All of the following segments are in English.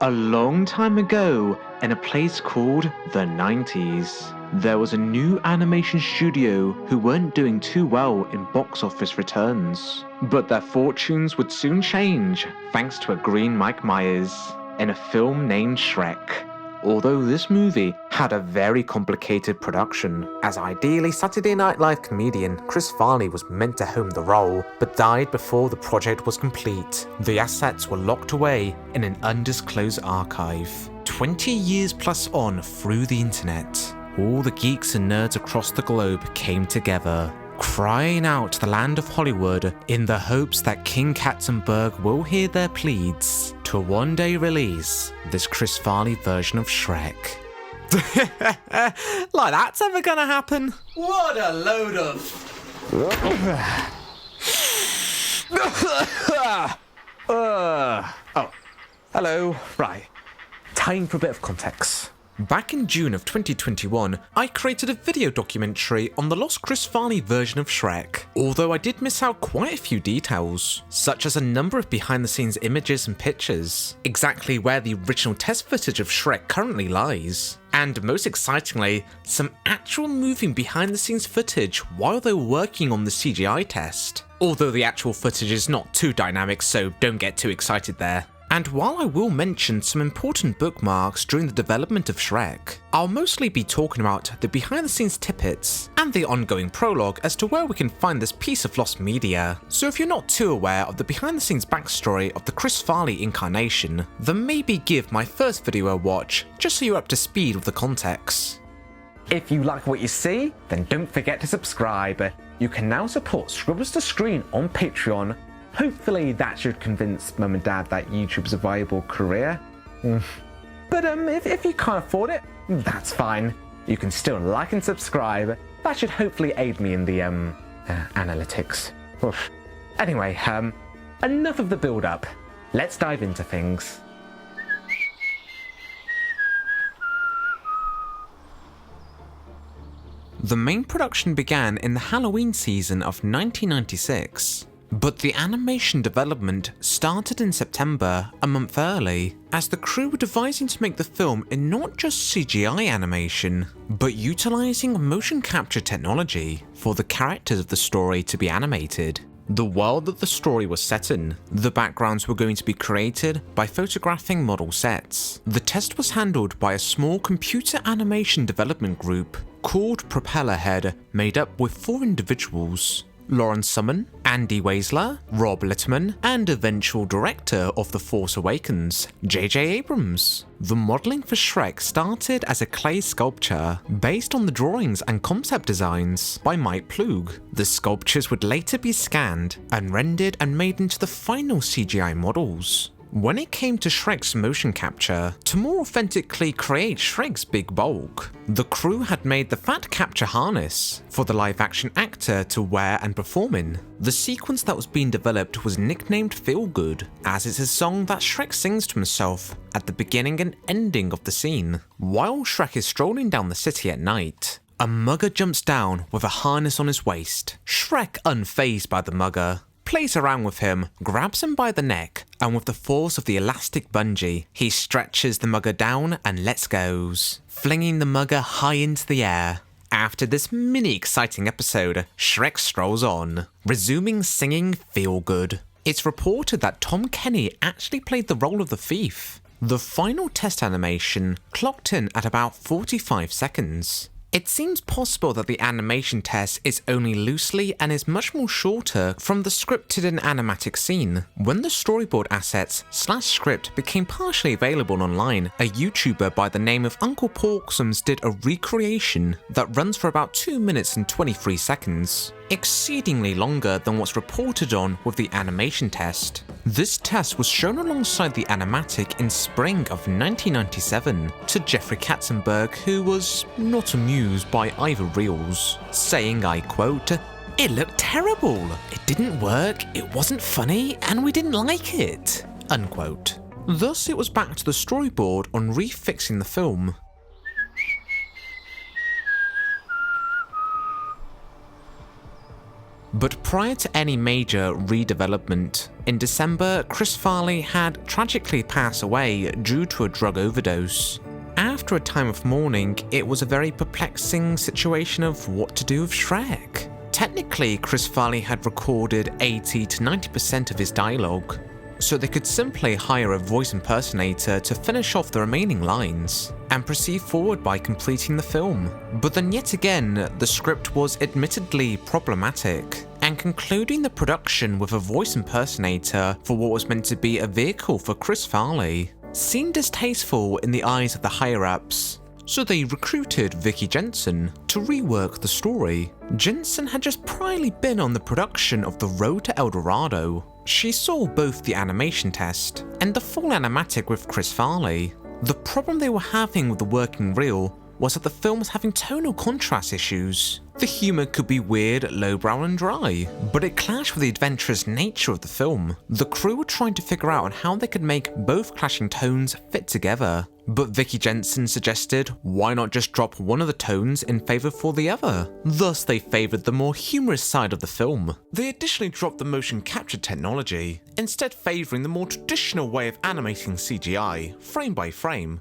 A long time ago, in a place called the 90s, there was a new animation studio who weren't doing too well in box office returns. But their fortunes would soon change thanks to a green Mike Myers in a film named Shrek. Although this movie had a very complicated production, as ideally Saturday Night Live comedian Chris Farley was meant to home the role, but died before the project was complete. The assets were locked away in an undisclosed archive. 20 years plus on through the internet, all the geeks and nerds across the globe came together, crying out to the land of Hollywood in the hopes that King Katzenberg will hear their pleas to one day release this Chris Farley version of Shrek. Like that's ever gonna happen? What a load of... oh, hello. Right. Time for a bit of context. Back in June of 2021, I created a video documentary on the lost Chris Farley version of Shrek, although I did miss out quite a few details, such as a number of behind-the-scenes images and pictures, exactly where the original test footage of Shrek currently lies, and most excitingly, some actual moving behind-the-scenes footage while they were working on the CGI test, although the actual footage is not too dynamic, so don't get too excited there. And while I will mention some important bookmarks during the development of Shrek, I'll mostly be talking about the behind-the-scenes tidbits and the ongoing prologue as to where we can find this piece of lost media. So if you're not too aware of the behind-the-scenes backstory of the Chris Farley incarnation, then maybe give my first video a watch, just so you're up to speed with the context. If you like what you see, then don't forget to subscribe. You can now support Scribbles to Screen on Patreon. Hopefully that should convince Mum and Dad that YouTube's a viable career. But if you can't afford it, that's fine. You can still like and subscribe. That should hopefully aid me in the analytics. Oof. Anyway, enough of the build-up. Let's dive into things. The main production began in the Halloween season of 1996. But the animation development started in September, a month early, as the crew were devising to make the film in not just CGI animation, but utilising motion capture technology for the characters of the story to be animated. The world that the story was set in, the backgrounds were going to be created by photographing model sets. The test was handled by a small computer animation development group called Propellerhead, made up with 4 individuals: Lauren Summon, Andy Weisler, Rob Littman, and eventual director of The Force Awakens, J.J. Abrams. The modelling for Shrek started as a clay sculpture based on the drawings and concept designs by Mike Ploog. The sculptures would later be scanned and rendered and made into the final CGI models. When it came to Shrek's motion capture, to more authentically create Shrek's big bulk, the crew had made the fat capture harness for the live-action actor to wear and perform in. The sequence that was being developed was nicknamed Feel Good, as it's a song that Shrek sings to himself at the beginning and ending of the scene. While Shrek is strolling down the city at night, a mugger jumps down with a harness on his waist. Shrek, unfazed by the mugger, plays around with him, grabs him by the neck, and with the force of the elastic bungee, he stretches the mugger down and lets go, flinging the mugger high into the air. After this mini exciting episode, Shrek strolls on, resuming singing Feel Good. It's reported that Tom Kenny actually played the role of the thief. The final test animation clocked in at about 45 seconds. It seems possible that the animation test is only loosely and is much more shorter from the scripted and animatic scene. When the storyboard assets / script became partially available online, a YouTuber by the name of Uncle Porksums did a recreation that runs for about 2 minutes and 23 seconds, exceedingly longer than what's reported on with the animation test. This test was shown alongside the animatic in spring of 1997 to Jeffrey Katzenberg, who was not amused by either reels, saying, I quote, "It looked terrible, it didn't work, it wasn't funny, and we didn't like it," unquote. Thus it was back to the storyboard on refixing the film. But prior to any major redevelopment, in December, Chris Farley had tragically passed away due to a drug overdose. After a time of mourning, it was a very perplexing situation of what to do with Shrek. Technically, Chris Farley had recorded 80 to 90% of his dialogue, so they could simply hire a voice impersonator to finish off the remaining lines and proceed forward by completing the film. But then yet again, the script was admittedly problematic, and concluding the production with a voice impersonator for what was meant to be a vehicle for Chris Farley seemed distasteful in the eyes of the higher-ups. So they recruited Vicky Jensen to rework the story. Jensen had just priorly been on the production of The Road to El Dorado. She saw both the animation test and the full animatic with Chris Farley. The problem they were having with the working reel was that the film was having tonal contrast issues. The humour could be weird, lowbrow and dry, but it clashed with the adventurous nature of the film. The crew were trying to figure out how they could make both clashing tones fit together. But Vicky Jensen suggested, why not just drop one of the tones in favour for the other? Thus they favoured the more humorous side of the film. They additionally dropped the motion capture technology, instead favouring the more traditional way of animating CGI, frame by frame.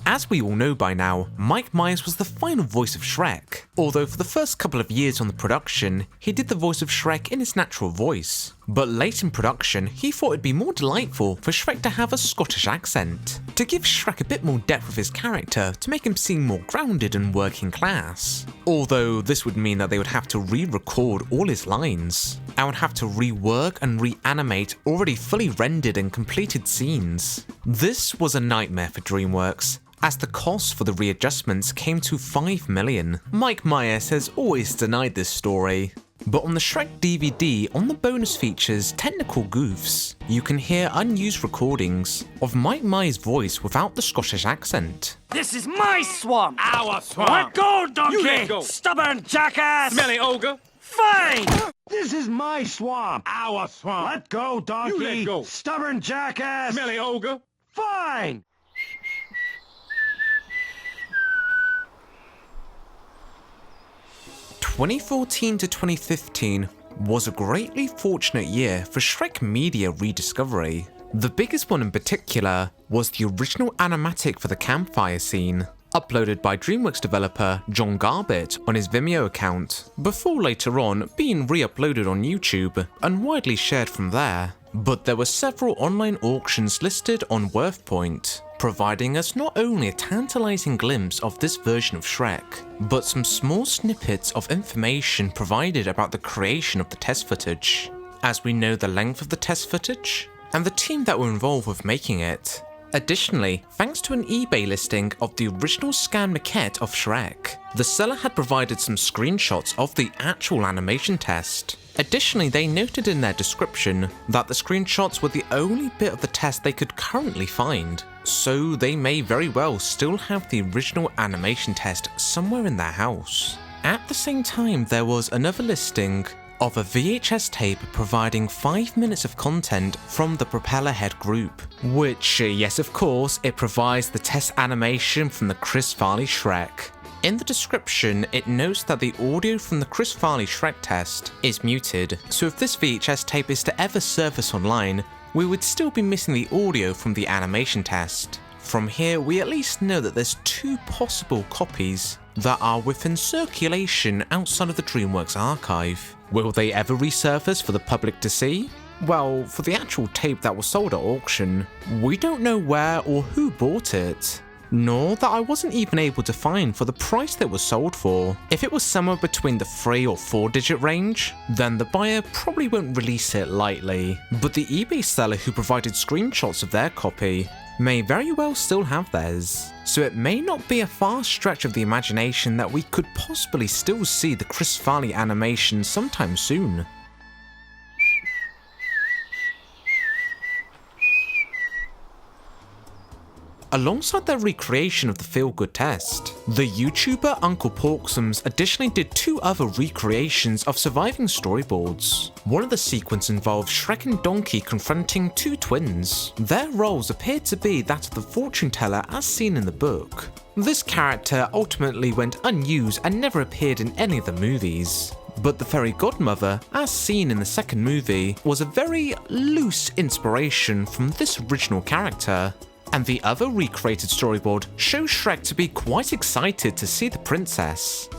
As we all know by now, Mike Myers was the final voice of Shrek, although for the first couple of years on the production, he did the voice of Shrek in his natural voice. But late in production, he thought it'd be more delightful for Shrek to have a Scottish accent, to give Shrek a bit more depth with his character to make him seem more grounded and working class. Although this would mean that they would have to re-record all his lines, and would have to rework and reanimate already fully rendered and completed scenes. This was a nightmare for DreamWorks, as the cost for the readjustments came to $5 million. Mike Myers has always denied this story. But on the Shrek DVD, on the bonus features Technical Goofs, you can hear unused recordings of Mike Myers' voice without the Scottish accent. This is my swamp! Our swamp! Let go, donkey! You let go! Stubborn jackass! Smelly ogre! Fine! This is my swamp! Our swamp! Let go, donkey! You let go! Stubborn jackass! Smelly ogre! Fine! 2014 to 2015 was a greatly fortunate year for Shrek media rediscovery. The biggest one in particular was the original animatic for the campfire scene, uploaded by DreamWorks developer John Garbett on his Vimeo account, before later on being re-uploaded on YouTube and widely shared from there. But there were several online auctions listed on WorthPoint, providing us not only a tantalizing glimpse of this version of Shrek, but some small snippets of information provided about the creation of the test footage, as we know the length of the test footage and the team that were involved with making it. Additionally, thanks to an eBay listing of the original scan maquette of Shrek, the seller had provided some screenshots of the actual animation test. Additionally, they noted in their description that the screenshots were the only bit of the test they could currently find, so they may very well still have the original animation test somewhere in their house. At the same time, there was another listing of a VHS tape providing 5 minutes of content from the Propellerhead group, which, yes of course, it provides the test animation from the Chris Farley Shrek. In the description, it notes that the audio from the Chris Farley Shrek test is muted, so if this VHS tape is to ever surface online, we would still be missing the audio from the animation test. From here, we at least know that there's 2 possible copies that are within circulation outside of the DreamWorks archive. Will they ever resurface for the public to see? Well, for the actual tape that was sold at auction, we don't know where or who bought it, nor that I wasn't even able to find for the price that it was sold for. If it was somewhere between the 3 or 4 digit range, then the buyer probably won't release it lightly, but the eBay seller who provided screenshots of their copy may very well still have theirs, so it may not be a far stretch of the imagination that we could possibly still see the Chris Farley animation sometime soon. alongside their recreation of the feel-good test. The YouTuber Uncle Porksums additionally did 2 other recreations of surviving storyboards. One of the sequences involved Shrek and Donkey confronting 2 twins. Their roles appeared to be that of the fortune teller as seen in the book. This character ultimately went unused and never appeared in any of the movies. But the fairy godmother, as seen in the second movie, was a very loose inspiration from this original character. And the other recreated storyboard shows Shrek to be quite excited to see the princess.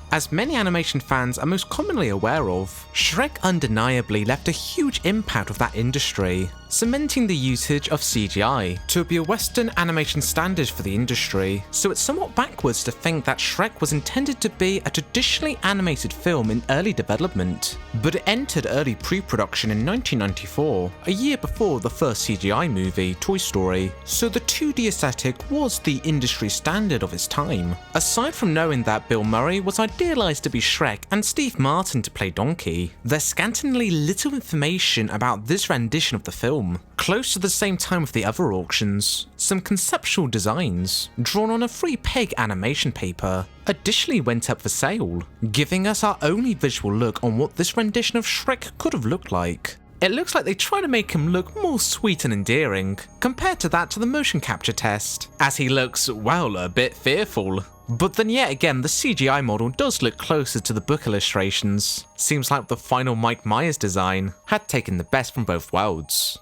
As many animation fans are most commonly aware of, Shrek undeniably left a huge impact of that industry, cementing the usage of CGI to be a Western animation standard for the industry, so it's somewhat backwards to think that Shrek was intended to be a traditionally animated film in early development, but it entered early pre-production in 1994, a year before the first CGI movie, Toy Story, so the 2D aesthetic was the industry standard of its time. Aside from knowing that Bill Murray was idealized to be Shrek and Steve Martin to play Donkey, there's scantily little information about this rendition of the film. Close to the same time with the other auctions, some conceptual designs, drawn on a free peg animation paper, additionally went up for sale, giving us our only visual look on what this rendition of Shrek could have looked like. It looks like they try to make him look more sweet and endearing, compared to that to the motion capture test, as he looks, well, a bit fearful. But then yet again, the CGI model does look closer to the book illustrations. Seems like the final Mike Myers design had taken the best from both worlds.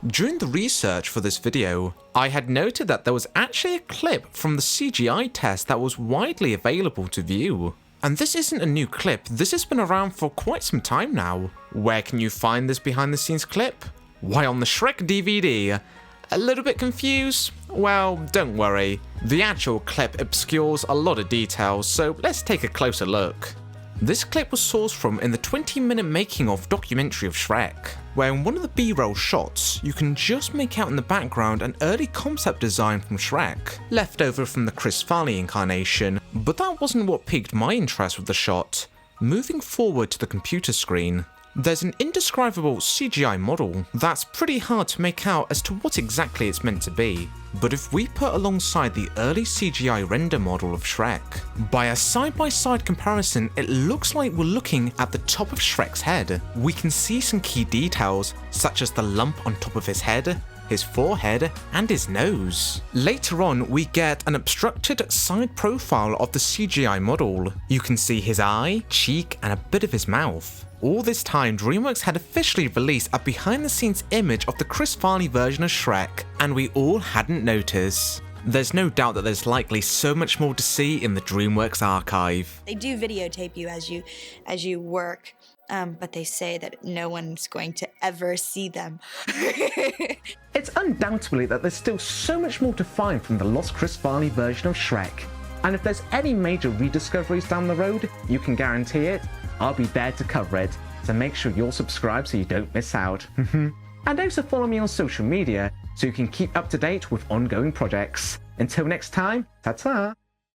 During the research for this video, I had noted that there was actually a clip from the CGI test that was widely available to view. And this isn't a new clip, this has been around for quite some time now. Where can you find this behind the scenes clip? Why, on the Shrek DVD. A little bit confused? Well, don't worry. The actual clip obscures a lot of details, so let's take a closer look. This clip was sourced from in the 20-minute making of documentary of Shrek, where in one of the B-roll shots, you can just make out in the background an early concept design from Shrek, left over from the Chris Farley incarnation, but that wasn't what piqued my interest with the shot. Moving forward to the computer screen, there's an indescribable CGI model that's pretty hard to make out as to what exactly it's meant to be. But if we put alongside the early CGI render model of Shrek, by a side-by-side comparison, it looks like we're looking at the top of Shrek's head. We can see some key details, such as the lump on top of his head, his forehead, and his nose. Later on, we get an obstructed side profile of the CGI model. You can see his eye, cheek, and a bit of his mouth. All this time, DreamWorks had officially released a behind-the-scenes image of the Chris Farley version of Shrek, and we all hadn't noticed. There's no doubt that there's likely so much more to see in the DreamWorks archive. They do videotape you as you work, but they say that no one's going to ever see them. It's undoubtedly that there's still so much more to find from the lost Chris Farley version of Shrek. And if there's any major rediscoveries down the road, you can guarantee it, I'll be there to cover it, so make sure you're subscribed so you don't miss out. And also follow me on social media so you can keep up to date with ongoing projects. Until next time, ta-ta!